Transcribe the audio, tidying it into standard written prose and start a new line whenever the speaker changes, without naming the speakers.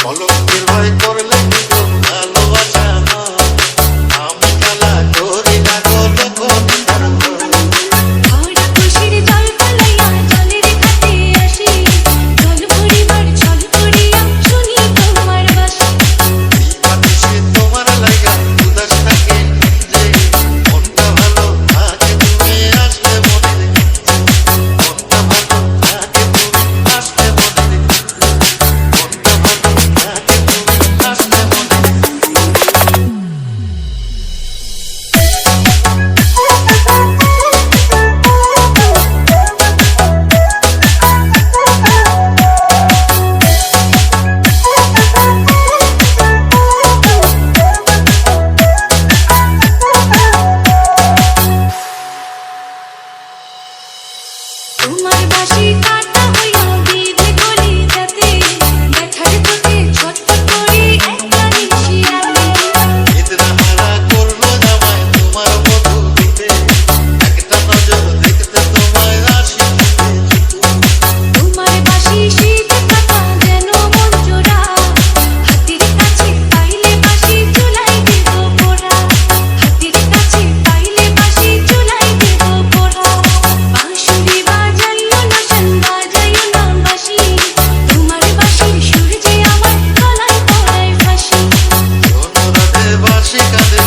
অলক্ষের ভয় করলে কিন্তু ভালোবাসা নয়, আমি খেলা করি না গো তখন তোমার লাগা উদাস থাকে যে মনটা ভালো থাকে তুমি আসতে মনে মনটা ভালো থাকে তুমি আসতে মনে মনটা ভালো থাকে তুমি আসতে মনে।
তোমার বাঁশি কাটা হইয়া বিধে করি যাতে দেখার তোকে ছটফট করি একটা নিশি রাতে
ইতনা হারা করলো জামাই তোমার মধু দিতে, একটা নজর দেখতে তোমায় আসি
তোমার বাঁশি শীত কাটা যেন মন জোড়া হাতির কাছে পাইলে বাঁশি চুলাই দেব পোড়া হাতির কাছে পাইলে বাঁশি চুলাই দেব পোড়া বাঁশুরি বাজাইও না শান বাজাইও না বাঁশি তোমার বাঁশির সুর যে আমার গলায় পড়ায় ফাঁসি
অনুরাধে বাসি কাঁদে